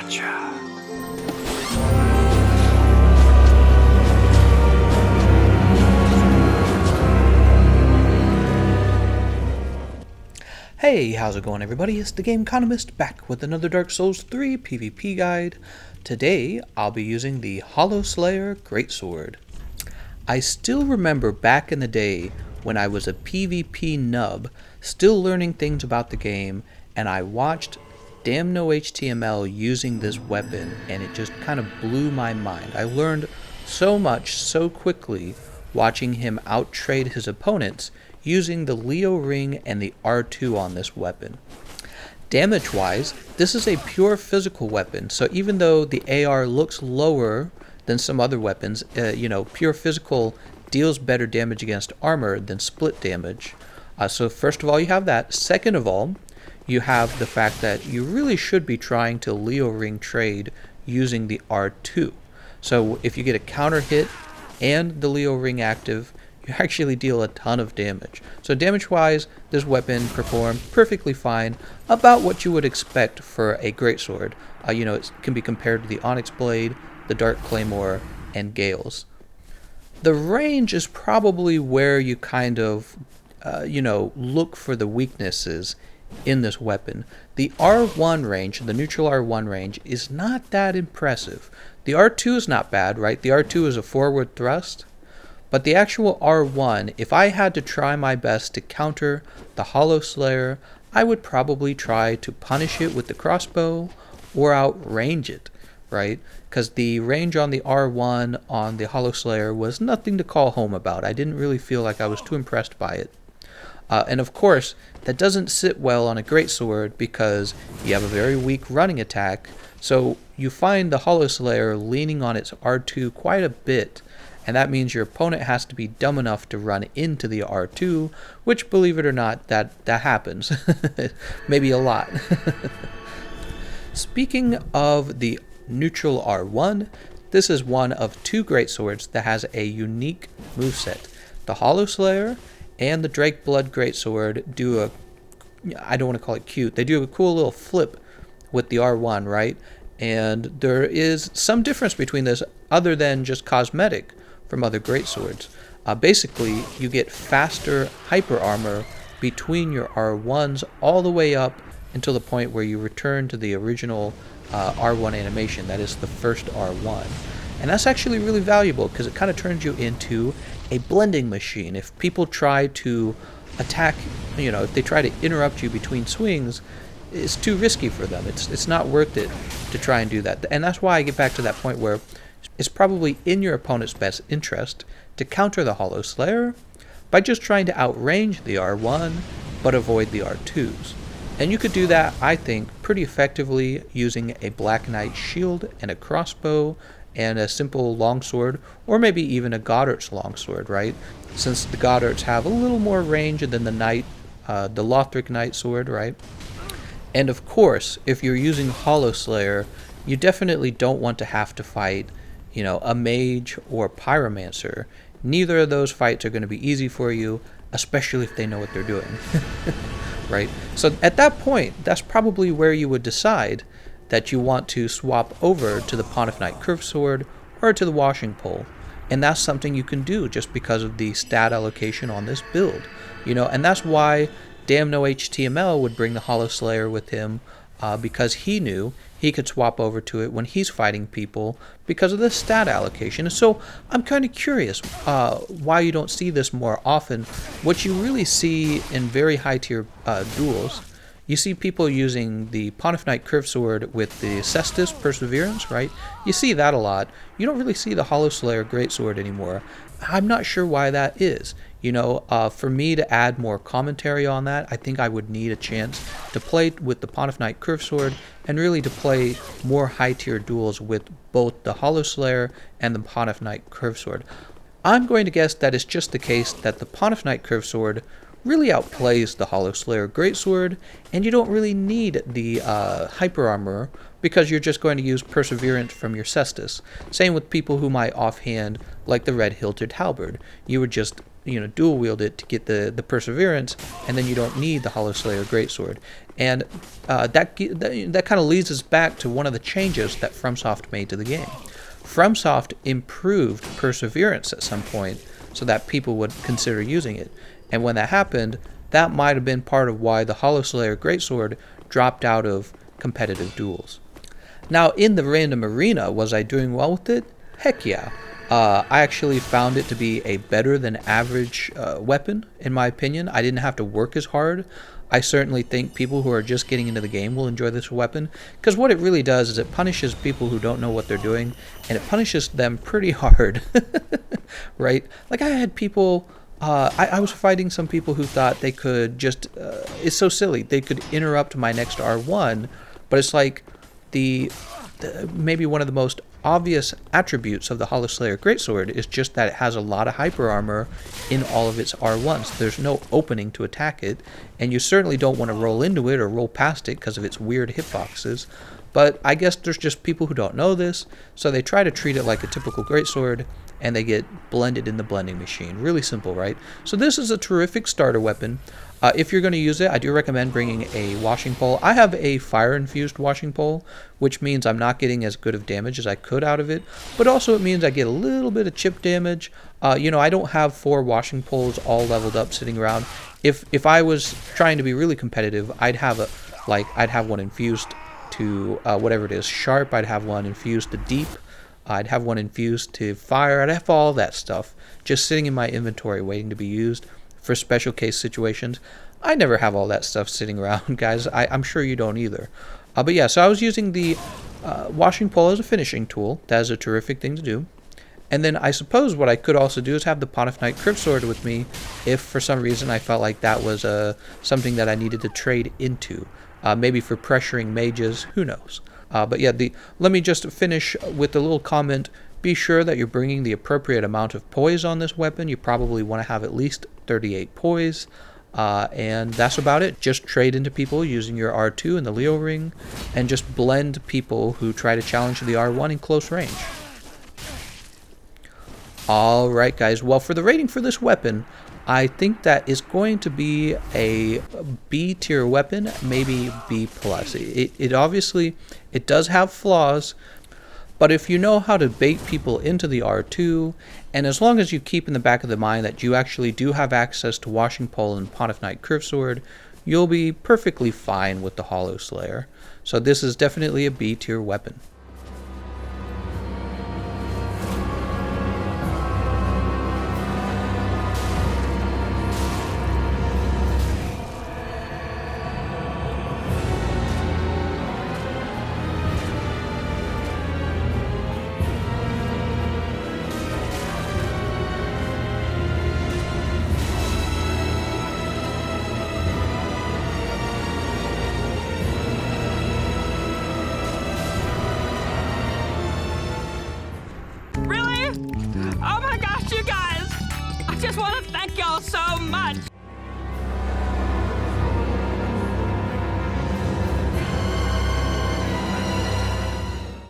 Gotcha. Hey, how's it going everybody? It's Thegameconomist back with another Dark Souls 3 PvP guide. Today, I'll be using the Hollowslayer Greatsword. I still remember back in the day when I was a PvP nub, still learning things about the game, and I watched Damn-No-HTML using this weapon, and it just kind of blew my mind. I learned so much so quickly watching him outtrade his opponents using the Leo Ring and the R2 on this weapon. Damage-wise, this is a pure physical weapon, so even though the AR looks lower than some other weapons, pure physical deals better damage against armor than split damage. So first of all, you have that. Second of all, you have the fact that you really should be trying to Leo Ring trade using the R2. So if you get a counter hit and the Leo Ring active, you actually deal a ton of damage. So damage-wise, this weapon performed perfectly fine, about what you would expect for a greatsword. It can be compared to the Onyx Blade, the Dark Claymore, and Gael's. The range is probably where you kind of, look for the weaknesses in this weapon. The R1 range, the neutral R1 range, is not that impressive. The R2 is not bad, right? The R2 is a forward thrust. But the actual R1, if I had to try my best to counter the Hollowslayer, I would probably try to punish it with the crossbow or outrange it, right? Because the range on the R1 on the Hollowslayer was nothing to call home about. I didn't really feel like I was too impressed by it. And of course, that doesn't sit well on a greatsword because you have a very weak running attack. So you find the Hollowslayer leaning on its R2 quite a bit. And that means your opponent has to be dumb enough to run into the R2, which, believe it or not, that happens. Maybe a lot. Speaking of the neutral R1, this is one of two greatswords that has a unique moveset. The Hollowslayer and the Drakeblood Greatsword do I don't want to call it cute, they do a cool little flip with the R1, right? And there is some difference between this other than just cosmetic from other greatswords. Basically, you get faster hyper armor between your R1s all the way up until the point where you return to the original R1 animation, that is the first R1. And that's actually really valuable because it kind of turns you into a blending machine. If people try to attack, if they try to interrupt you between swings, it's too risky for them. It's not worth it to try and do that. And that's why I get back to that point where it's probably in your opponent's best interest to counter the Hollowslayer by just trying to outrange the R1 but avoid the R2s. And you could do that, I think, pretty effectively using a Black Knight shield and a crossbow and a simple longsword, or maybe even a Goddard's longsword, right? Since the Goddards have a little more range than the Lothric Knight sword, right? And of course, if you're using Hollowslayer, you definitely don't want to have to fight a mage or pyromancer. Neither of those fights are going to be easy for you, especially if they know what they're doing. Right? So at that point, that's probably where you would decide that you want to swap over to the Pontiff Knight Curved Sword or to the Washing Pole. And that's something you can do just because of the stat allocation on this build. And that's why Damn-No-HTML would bring the Hollowslayer with him, because he knew he could swap over to it when he's fighting people because of the stat allocation. And so I'm kind of curious why you don't see this more often. What you really see in very high tier duels, you see people using the Pontiff Knight Curved Sword with the Cestus Perseverance, right? You see that a lot. You don't really see the Hollowslayer Greatsword anymore. I'm not sure why that is. For me to add more commentary on that, I think I would need a chance to play with the Pontiff Knight Curved Sword and really to play more high-tier duels with both the Hollowslayer and the Pontiff Knight Curved Sword. I'm going to guess that it's just the case that the Pontiff Knight Curved Sword really outplays the Hollowslayer Greatsword, and you don't really need the hyper armor because you're just going to use Perseverance from your Cestus. Same with people who might offhand like the Red Hilted Halberd. You would just dual wield it to get the perseverance, and then you don't need the Hollowslayer Greatsword. And that kind of leads us back to one of the changes that FromSoft made to the game. FromSoft improved perseverance at some point so that people would consider using it. And when that happened, that might have been part of why the Hollowslayer Greatsword dropped out of competitive duels. Now, in the random arena, was I doing well with it? Heck yeah. I actually found it to be a better than average weapon, in my opinion. I didn't have to work as hard. I certainly think people who are just getting into the game will enjoy this weapon, because what it really does is it punishes people who don't know what they're doing, and it punishes them pretty hard, right? Like I had people, I was fighting some people who thought they could just, it's so silly, they could interrupt my next R1, but it's like maybe one of the most obvious attributes of the Hollowslayer Greatsword is just that it has a lot of hyper armor in all of its R1s. There's no opening to attack it, and you certainly don't want to roll into it or roll past it because of its weird hitboxes. But I guess there's just people who don't know this, so they try to treat it like a typical greatsword, and they get blended in the blending machine. Really simple, right? So this is a terrific starter weapon. If you're going to use it, I do recommend bringing a washing pole. I have a fire-infused washing pole, which means I'm not getting as good of damage as I could out of it, but also it means I get a little bit of chip damage. I don't have 4 washing poles all leveled up sitting around. If I was trying to be really competitive, I'd have one infused to whatever it is, sharp. I'd have one infused to deep. I'd have one infused to fire. I'd have all that stuff just sitting in my inventory waiting to be used for special case situations. I never have all that stuff sitting around, guys. I'm sure you don't either. But yeah, so I was using the washing pole as a finishing tool. That is a terrific thing to do. And then I suppose what I could also do is have the Pontiff Cryptsword with me if for some reason I felt like that was something that I needed to trade into. Maybe for pressuring mages, who knows. But yeah, let me just finish with a little comment. Be sure that you're bringing the appropriate amount of poise on this weapon. You probably want to have at least 38 poise. And that's about it. Just trade into people using your R2 and the Leo ring, and just blend people who try to challenge the R1 in close range. Alright guys, well for the rating for this weapon, I think that is going to be a B tier weapon, maybe B+. It obviously, it does have flaws, but if you know how to bait people into the R2, and as long as you keep in the back of the mind that you actually do have access to Washing Pole and Pontiff Cryptsword, you'll be perfectly fine with the Hollowslayer. So this is definitely a B tier weapon. Oh my gosh, you guys! I just want to thank y'all so much!